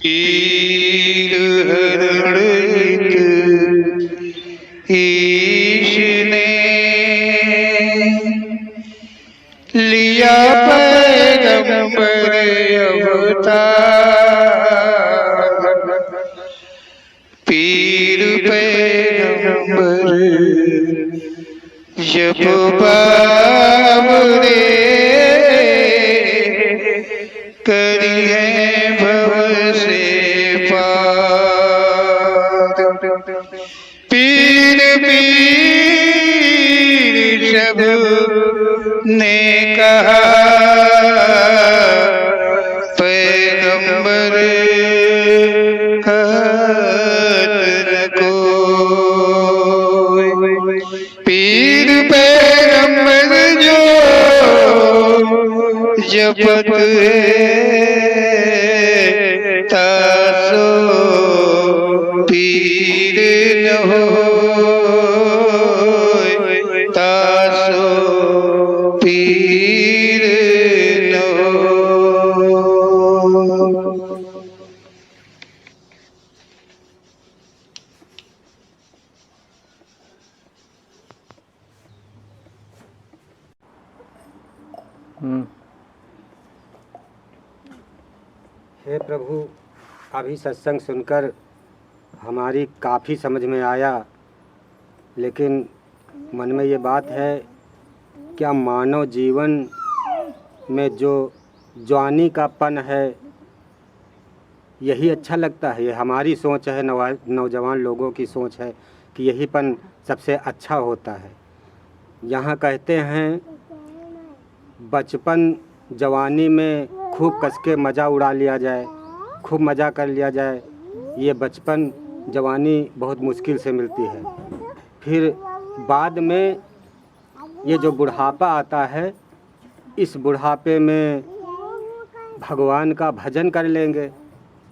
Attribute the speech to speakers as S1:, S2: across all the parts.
S1: पीर हरणित ईश ने लिया पैगंबर अवतार। पीर पैगंबर जब बाबरे करिए भव से पार। पीर पीर सब ने कहा पैगंबर कहत न कोई। पीर पैगंबर जो जपत तासो पीर न होय, तासो पीर न होय।
S2: हे प्रभु, अभी सत्संग सुनकर हमारी काफ़ी समझ में आया, लेकिन मन में ये बात है, क्या मानव जीवन में जो जवानी का पन है यही अच्छा लगता है? ये हमारी सोच है, नौजवान लोगों की सोच है कि यही पन सबसे अच्छा होता है। यहाँ कहते हैं बचपन जवानी में खूब कस के मज़ा उड़ा लिया जाए, खूब मज़ा कर लिया जाए। ये बचपन जवानी बहुत मुश्किल से मिलती है। फिर बाद में ये जो बुढ़ापा आता है, इस बुढ़ापे में भगवान का भजन कर लेंगे।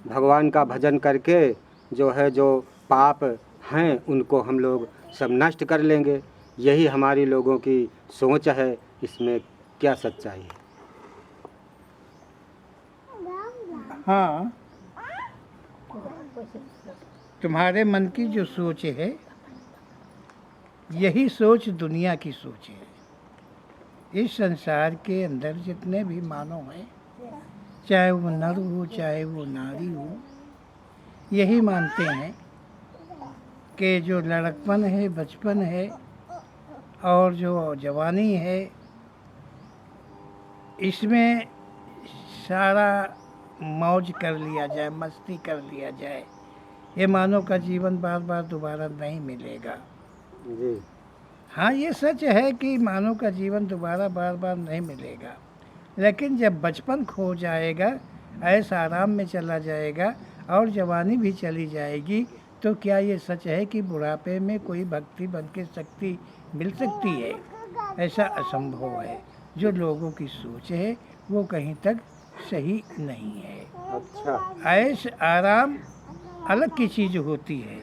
S2: भगवान का भजन करके जो पाप हैं उनको हम लोग सब नष्ट कर लेंगे। यही हमारी लोगों की सोच है। इसमें क्या सच्चाई है?
S3: हाँ, तुम्हारे मन की जो सोच है यही सोच दुनिया की सोच है। इस संसार के अंदर जितने भी मानव हैं, चाहे वो नर हो चाहे वो नारी हो, यही मानते हैं कि जो लड़कपन है, बचपन है और जो जवानी है, इसमें सारा मौज कर लिया जाए, मस्ती कर लिया जाए। ये मानव का जीवन बार बार दोबारा नहीं मिलेगा
S2: जी।
S3: हाँ, ये सच है कि मानव का जीवन दोबारा बार बार नहीं मिलेगा, लेकिन जब बचपन खो जाएगा, ऐसा आराम में चला जाएगा और जवानी भी चली जाएगी, तो क्या ये सच है कि बुढ़ापे में कोई भक्ति बन के शक्ति मिल सकती है? ऐसा असंभव है। जो लोगों की सोच है वो कहीं तक सही नहीं है।
S2: अच्छा।
S3: ऐश आराम अलग की चीज़ होती है।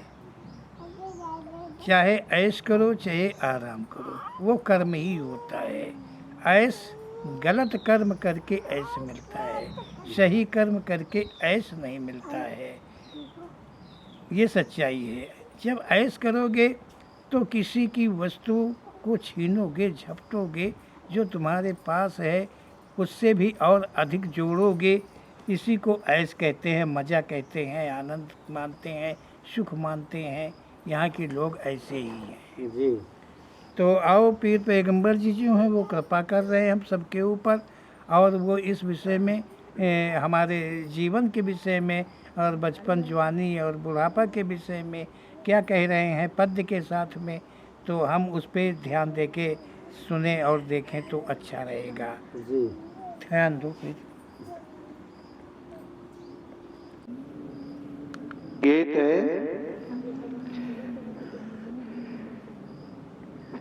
S3: चाहे ऐश करो चाहे आराम करो, वो कर्म ही होता है। ऐश गलत कर्म करके ऐश मिलता है, सही कर्म करके ऐश नहीं मिलता है। ये सच्चाई है। जब ऐश करोगे तो किसी की वस्तु को छीनोगे, झपटोगे, जो तुम्हारे पास है उससे भी और अधिक जोड़ोगे। इसी को ऐश कहते हैं, मज़ा कहते हैं, आनंद मानते हैं, सुख मानते हैं। यहाँ के लोग ऐसे ही हैं
S2: जी।
S3: तो आओ, पीर पैगंबर जी जो हैं वो कृपा कर रहे हैं हम सबके ऊपर, और वो इस विषय में हमारे जीवन के विषय में और बचपन, जवानी और बुढ़ापा के विषय में क्या कह रहे हैं पद्य के साथ में, तो हम उस पर ध्यान दे के सुने और देखें तो अच्छा रहेगा।
S2: जी।
S3: ध्यान दो फिर।
S1: गीत है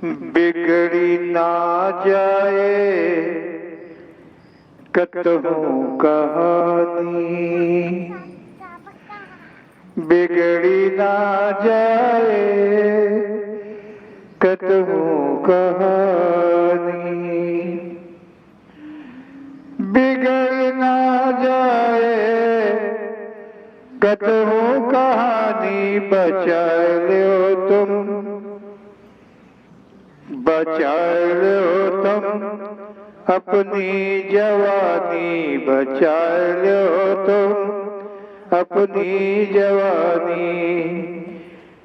S1: बिगड़ी ना जाए कतहूँ कहानी, बिगड़ी ना जाए कतहूँ कहानी, बिगड़ ना जाए कतहु कहानी बचा लो तुम, बचा लो तुम अपनी जवानी, बचा लो तुम अपनी जवानी,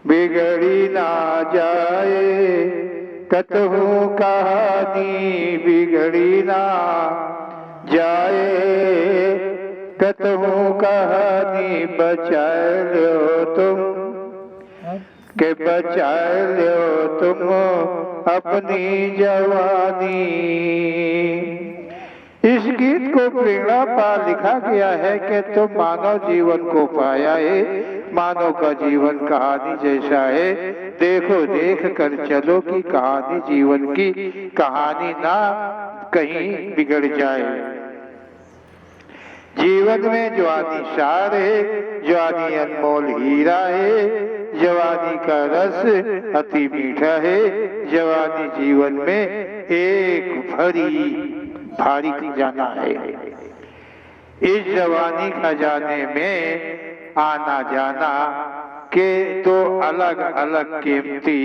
S1: बिगड़ी ना जाए कतहु कहानी, बिगड़ी ना जाए कतहु कहानी, बचा लो तुम के बचा लो तुम अपनी जवानी। इस गीत को प्रेरणा पा लिखा गया है कि तुम मानव जीवन को पाया है, मानव का जीवन कहानी जैसा है, देखो देख कर चलो कि कहानी जीवन की कहानी ना कहीं बिगड़ जाए। जीवन में जवानी सार है, जवानी अनमोल हीरा है, जवानी का रस अति मीठा है, जवानी जीवन में एक भारी खजाना है। इस जवानी खजाने में आना जाना के दो अलग अलग कीमती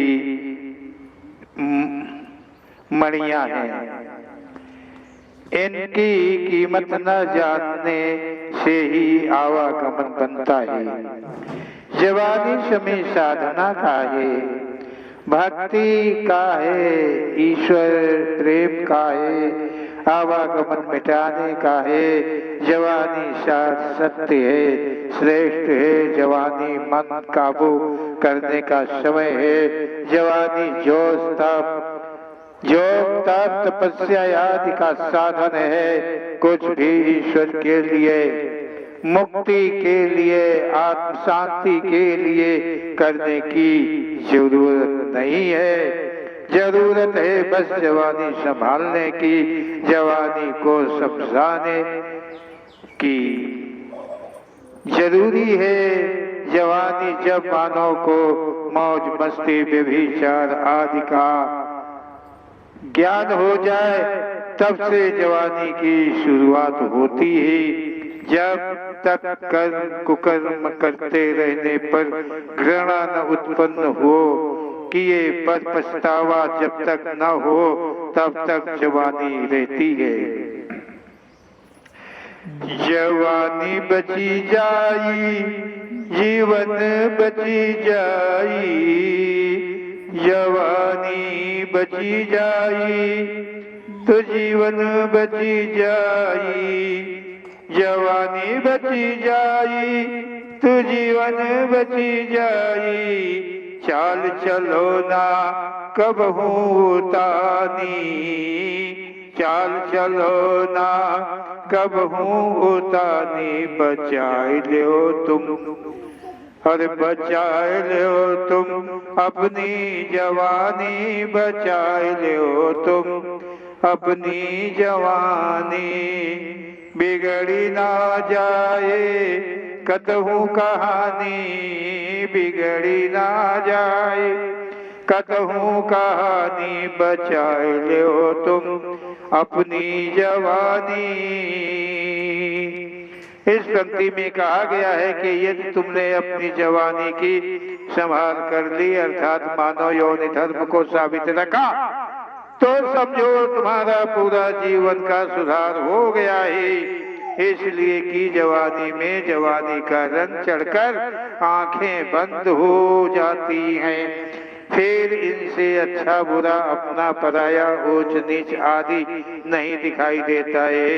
S1: मणियां हैं। इनकी कीमत न जानने से ही आवागमन बनता है। जवानी समय साधना का है, भक्ति का है, ईश्वर प्रेम का है, आवागमन मिटाने का है। जवानी सत्य है, श्रेष्ठ है, जवानी मन काबू करने का समय है। जवानी जोश तप तपस्या आदि का साधन है। कुछ भी ईश्वर के लिए, मुक्ति के लिए, आत्म शांति के लिए करने की जरूरत नहीं है। जरूरत है बस जवानी संभालने की, जवानी को समझाने की। जरूरी है जवानी जब मानव को मौज मस्ती व्यभिचार आदि का ज्ञान हो जाए, तब से जवानी की शुरुआत होती है। जब तक कर्म कुकर्म करते रहने पर घृणा न उत्पन्न हो, किए पर पछतावा जब तक न हो, तब तक जवानी रहती है। जवानी बची जाई, जीवन बची जाई, जवानी बची जाई तो जीवन बची जाई, जवानी बची जाई तो जीवन बची जाई। चाल चलो ना कबहू तानी, चाल चलो ना कबहू तानी, बचाए लो तुम, अरे बचाए लो तुम अपनी जवानी, बचाए लो तुम अपनी जवानी, बिगड़ी ना जाए कतहु कहानी, बिगड़ी ना जाए कतहु कहानी, बचाए लो तुम अपनी जवानी। इस पंक्ति में कहा गया है कि यदि तुमने अपनी जवानी की संभाल कर ली, अर्थात मानव यौन धर्म को साबित रखा, तो समझो तुम्हारा पूरा जीवन का सुधार हो गया है। इसलिए कि जवानी में जवानी का रंग चढ़कर आंखें बंद हो जाती हैं, फिर इनसे अच्छा बुरा अपना पराया ऊंच नीच आदि नहीं दिखाई देता है।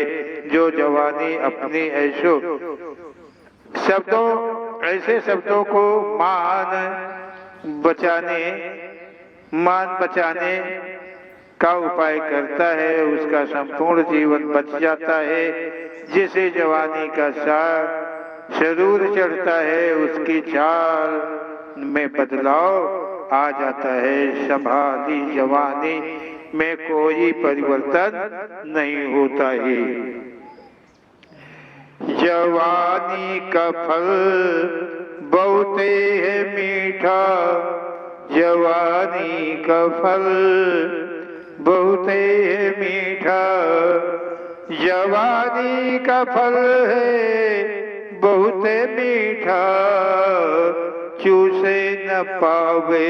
S1: जो जवानी अपने ऐसे शब्दों को मान बचाने का उपाय करता है, उसका संपूर्ण जीवन बच जाता है। जिसे जवानी का शरूर चढ़ता है, उसकी चाल में बदलाव आ जाता है। संभाली जवानी में कोई परिवर्तन नहीं होता है। जवानी का फल बहुते है मीठा, जवानी का फल बहुते है मीठा, जवानी का फल है बहुत मीठा, चूसे न पावे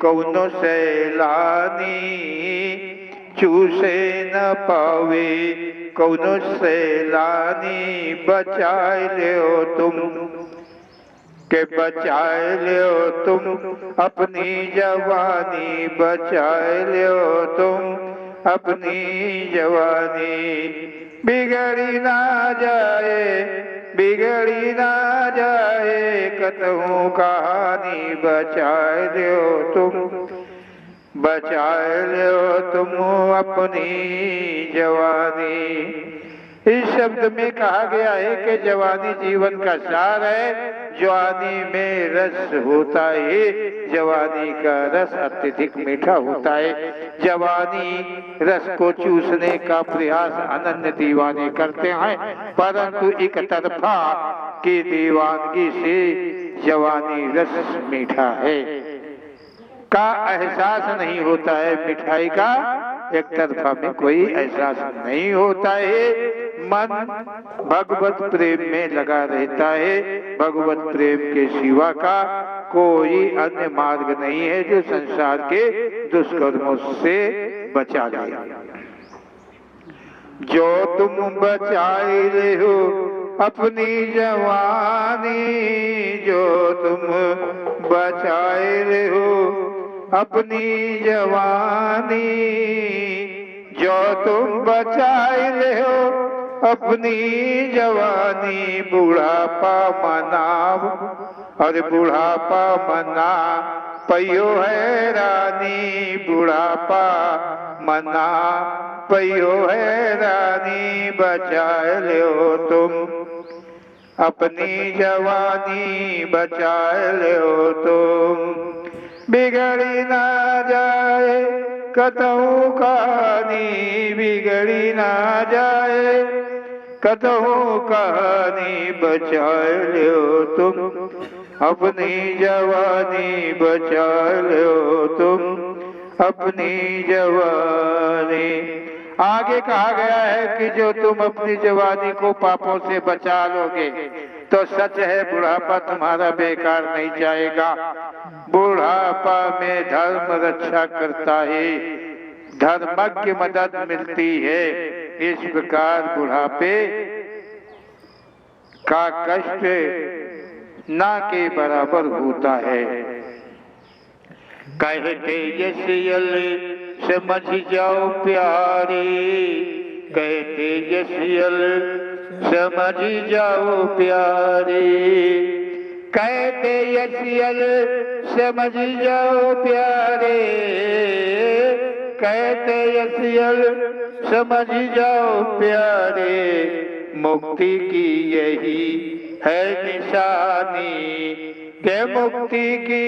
S1: कौनो सैलानी, चूसे न पावे कौनो सैलानी, बचाए लियो तुम के बचाए लियो तुम अपनी जवानी, बचाए लियो तुम अपनी जवानी, बिगड़ी ना जाए, बिगड़ी ना जाए कतहूँ कहानी, बचाए लियो तुम, बचाए लियो तुम अपनी जवानी। इस शब्द में कहा गया है कि जवानी जीवन का सार है, जवानी में रस होता है, जवानी का रस अत्यधिक मीठा होता है, जवानी रस को चूसने का प्रयास अनन्य दीवाने करते हैं, परंतु एक तरफा की दीवानगी से जवानी रस मीठा है का एहसास नहीं होता है, मिठाई का एक तरफा में कोई एहसास नहीं होता है, मन भगवत प्रेम में लगा रहता है, भगवत प्रेम के सिवा का कोई अन्य मार्ग नहीं है जो संसार के दुष्कर्मों से बचा ले। जो तुम बचाए ले हो अपनी जवानी, जो तुम बचाए ले हो अपनी जवानी, जो तुम बचाए ले हो अपनी जवानी, बुढ़ापा मनाव और बुढ़ापा मना पयो है रानी, बुढ़ापा मना पयो है रानी, बचाए लो तुम अपनी जवानी, बचाए लो तुम, बिगड़ी ना जाए कतहूँ कहानी, बिगड़ी ना जाए कतहूँ कहानी, बचाए लो तुम अपनी जवानी, बचाए लो तुम अपनी जवानी। आगे कहा गया है कि जो तुम अपनी जवानी को पापों से बचा लोगे तो सच है बुढ़ापा तुम्हारा बेकार नहीं जाएगा, बुढ़ापा में धर्म रक्षा करता है, धर्मज्ञ मदद मिलती है, इस प्रकार बुढ़ापे का कष्ट ना के बराबर होता है। कहते यशियल समझ जाओ प्यारी, कहते यशियल समझ जाओ प्यारी, कहते यशियल समझ जाओ प्यारे, कहते यशियल समझ जाओ प्यारे, मुक्ति की यही है निशानी, के मुक्ति की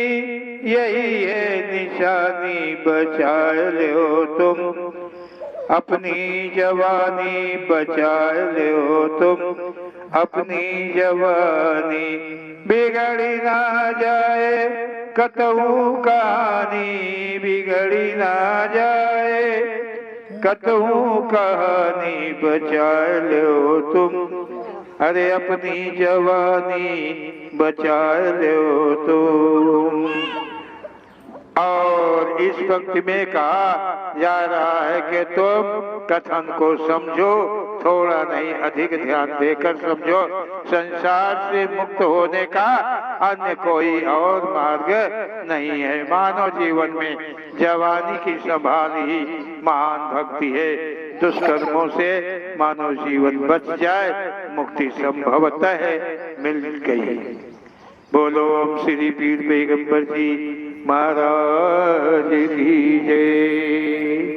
S1: यही है निशानी, बचाए लो तुम अपनी जवानी, बचाए लो तुम अपनी जवानी, बिगड़ी ना जाए कतहूँ कहानी, बिगड़ी ना जाए कतहूँ कहानी, बचाए लो तुम अरे अपनी जवानी, बचाए लो तुम। और इस वक्त में कहा जा रहा है कि तुम कथन को समझो, थोड़ा नहीं अधिक ध्यान देकर समझो, संसार से मुक्त होने का अन्य कोई और मार्ग नहीं है। मानव जीवन में जवानी की संभाल ही महान भक्ति है, दुष्कर्मों से मानव जीवन बच जाए, मुक्ति संभवतः मिल गई। बोलो ओम श्री पीर पैगंबर जी महाराज की जय।